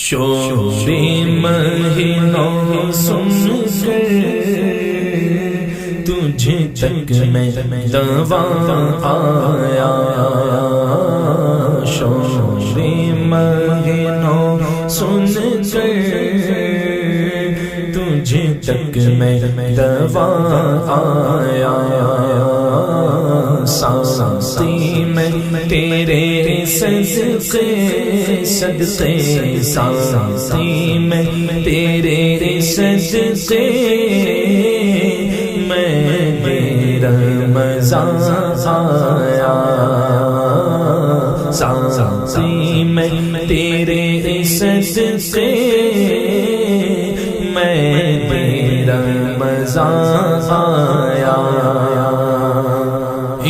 شور مہینوں سن کر تجھ تک میں دوا آیا، شور مہینوں سن کر تجھ تک میں دوا آیا، سانسی میں تیرے صدقے صدقے، سانسی میں تیرے صدقے میں میرا رمضان آیا، سانسی میں تیرے صدقے میں میرا رمضان آیا،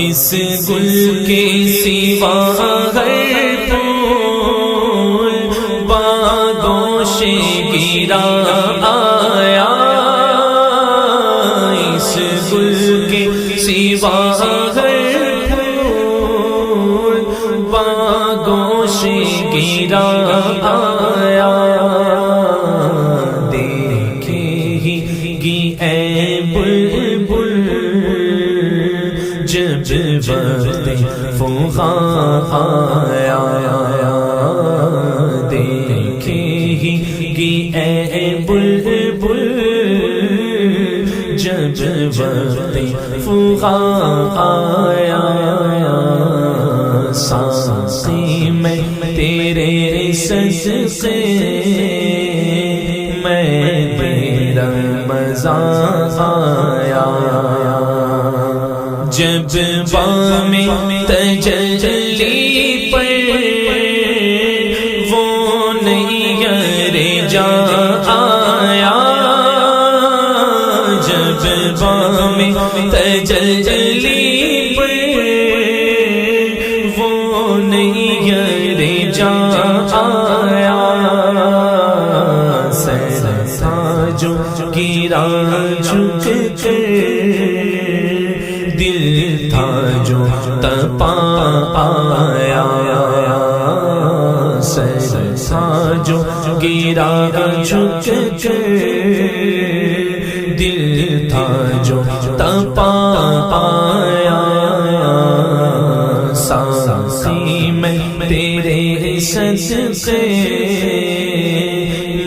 اس گل کے سوا ہر پھول باغوش گرا آیا، اس گل کے سوا ہر پھول باغوش گرا آیا، دیکھے گی اے بلبل جب وقت فغاں آیا، دیکھے گی اے بلبل جب وقت فغاں آیا، سانسی میں تیرے صدقے میں میرا رمضان آیا، جب بام تجلی پر وہ نہیں جا آیا، جب بام تجلی پر وہ نہیں جا آیا، سر تھا جو گرا جھک کر، دل تھا جو تپا آیا، سر تھا جو گرا جھک کر، دل تھا جو تپا آیا، سانسی میں تیرے صدقے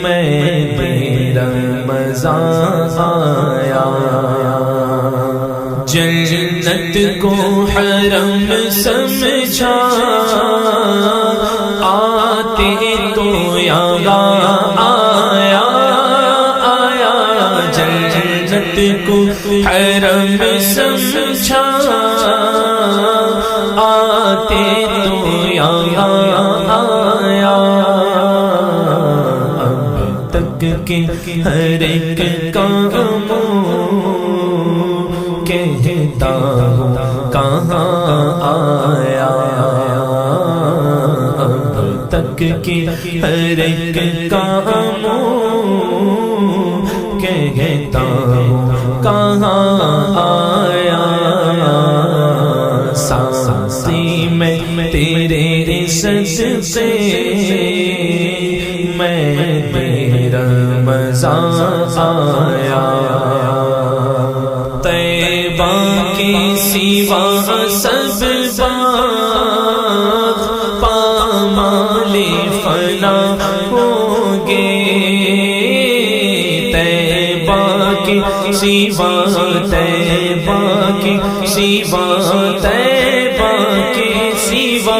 میں میرا رمضان آیا، جنت کو حرم سمجھا آتے تو یہاں آیا، جنت کو حرم سمجھا آتے تو یہاں آیا، اب تک کے ہر ایک کام کہتا ہوں کہاں آیا، اب تک کے ہر ایک کام کہتا ہوں کہاں آیا، سانسی میں تیرے صدقے میں میرا رمضان آیا، طیبہ کے سوا سب باغ پامال فنا ہوں گے، طیبہ کے سوا، طیبہ کے سوا، طیبہ کے سوا،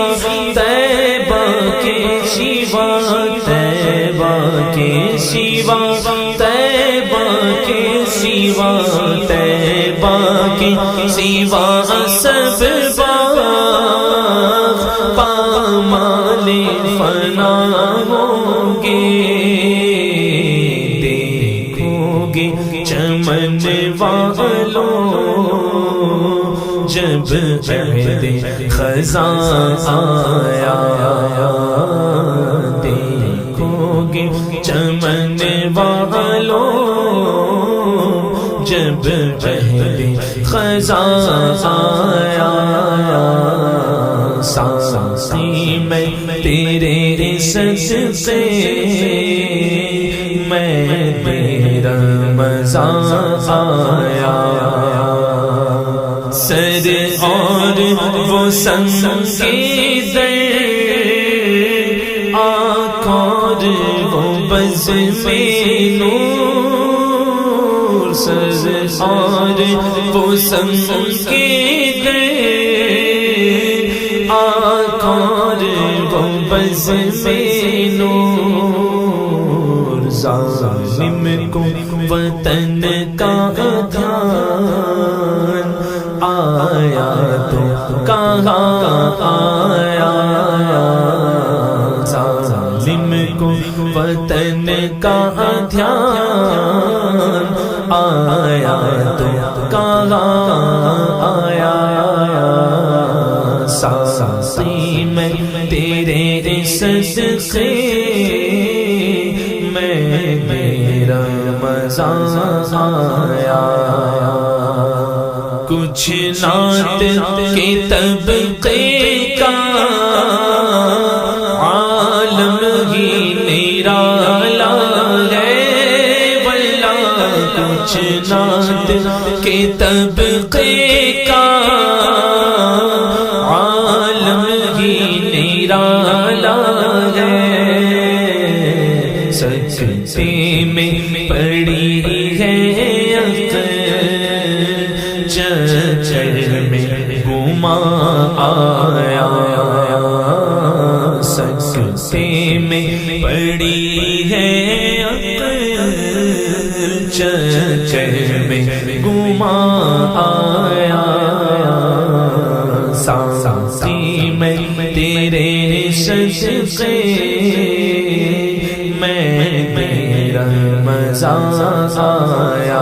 طیبہ کے سوا، طیبہ کے سوا، طیبہ کے سوا، طیبہ کے سوا سب باغ پامال فنا ہوں گے، دیکھو گے چمن والوں جب عہد خزاں آیا، دیکھو گے چمن والوں جب عہد خزاں آیا، سانسی میں تیرے صدقے میں میرا مزہ آیا سر اور وہ سنگ کے در آنکھ اور وہ بز میں نور سر اور وہ سنگ کے در آنکھ اور وہ بز میں نور ظالم کو وطن کا دھیان آیا تو کہاں آیا ظالم کو وطن کا دھیان آیا تو کہاں آیا ساقی میں تیرے صدقے میں میرا مزہ آیا کچھ نعت کے طبقے کا عالم ہی نرالا ہے واللہ کچھ نعت کے طبقے کا عالم ہی نرالا ہے سجدے میں پڑی ہے چچر میں گما آیا سجدے میں پڑی ہے چچر میں گما آیا ساقی میں تیرے صدقے میں میرا مزہ آیا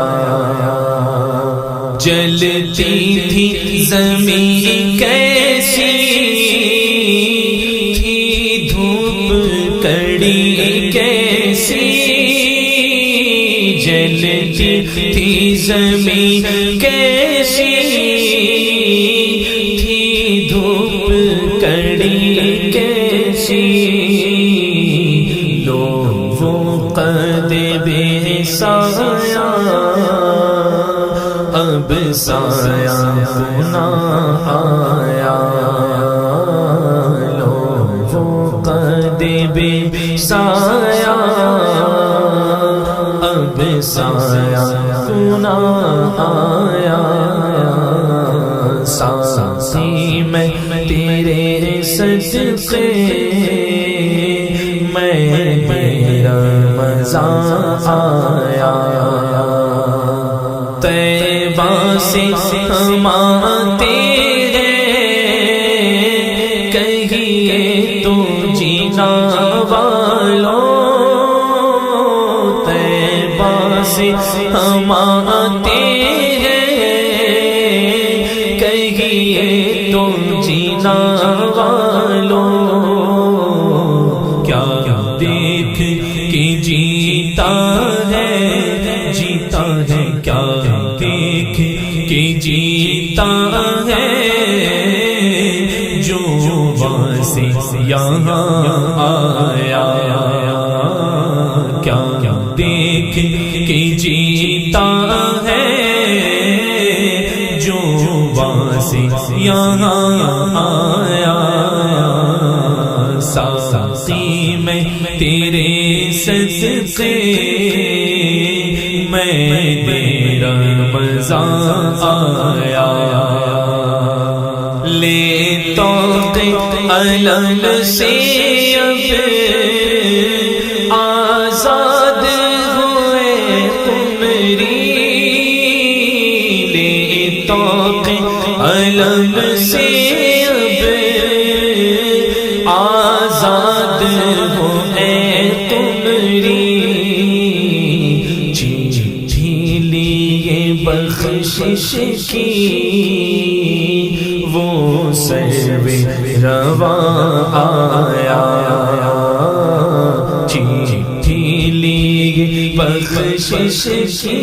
جلتی تھی زمین کیسی تھی دھوپ کڑی کیسی جلتی تھی زمین کیسی تھی دھوپ کڑی کیسی لو وہ قد بے سایہ اب سایہ نہ آیا لو وہ قد بے سایہ اب سایہ نہ آیا ساقی میں تیرے صدقے میں میرا مزہ آیا طیبہ سے ہم آتے ہیں کہیے تو جینا والوں طیبہ سے ہم آتے ہیں کہیے تو جینا والوں کیا دیکھ کے جیتا ہے کیا دیکھ کے جیتا ہے جو وہاں سے یہاں آیا کیا دیکھ کے جیتا ہے جو وہاں سے یہاں آیا ساقی میں تیرے صدقے میں میرا مزہ آیا لے توق علم سے اب آزاد ہوئے قمری لے توق علم سے اب آزاد ہوئے قمری بخشش کی وہ سروے رواں آیا چٹھی لی بخشش کی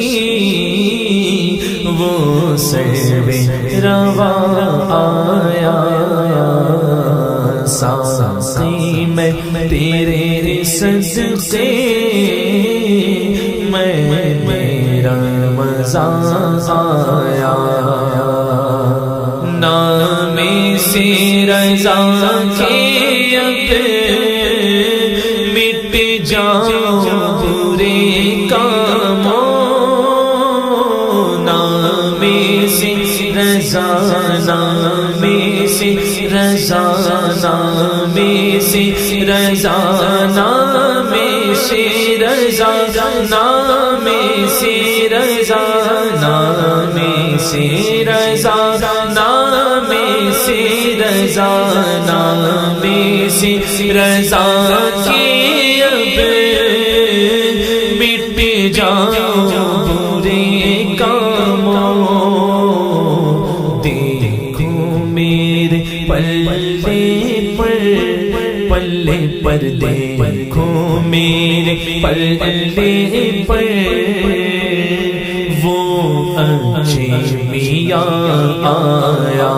وہ سروے رواں آیا ساقی میں تیرے صدقے میں میرا مزہ آیا نام سے رضا کے اب مٹ جاؤ برے کاموں نام سے رضا نام سے رضا نام سے رضا نام سے رضا نام سے رضا نام سے رضا نام سے رضا نام سے رضا کی اب مٹ جاؤ برے کاموں دیکھو میرے پلے پر دیکھو میرے پلے پر وہ اچھے میاں آیا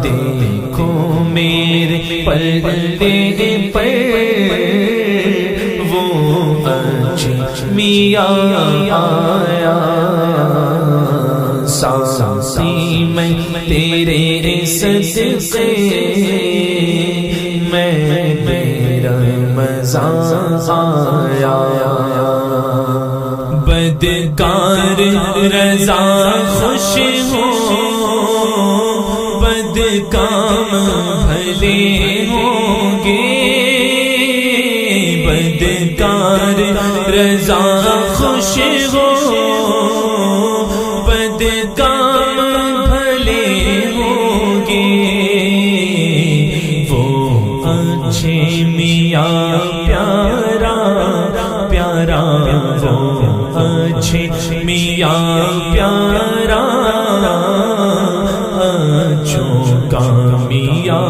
دیکھو میرے پلے پر وہ اچھے میاں آیا ساقی میں تیرے صدقے میں میرا مزہ آیا بدکار رضا خوش ہو بدکام بھلے ہوں گے بدکار رضا خوش ہو بدکام بھلے ہوں گے وہ اچھے میاں پیارا پیارا وہ اچھے میاں پیارا اچھوں کا میاں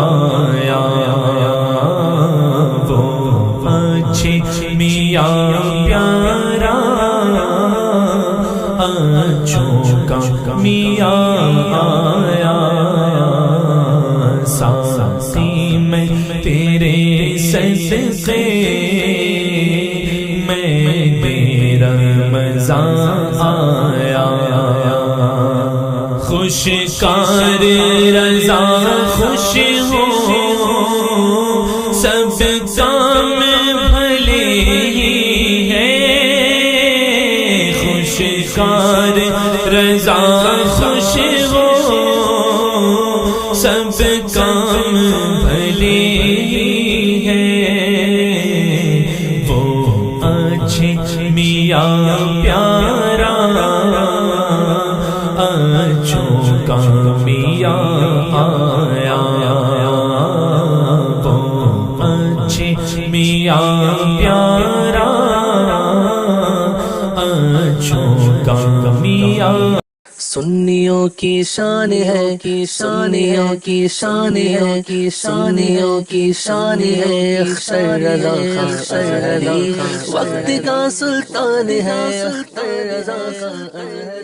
آیا وہ اچھے میاں پیارا اچھوں کا میاں آیا ساقی میں تیرے صدقے میں میرا مزہ آیا خوشکار رضا خوش ہو سب کام بھلے ہی ہے خوشکار رضا خوش ہو سب کام بھلے ہی ہے وہ اچھے میاں پیارا اچھوں کا میاں آیا وہ اچھے میاں پیارا اچھوں کا میاں سنیوں کی شان ہے سنیوں کی شان ہے سنیوں کی شان ہے اختر رضا خان وقت کا سلطان ہے اختر رضا خان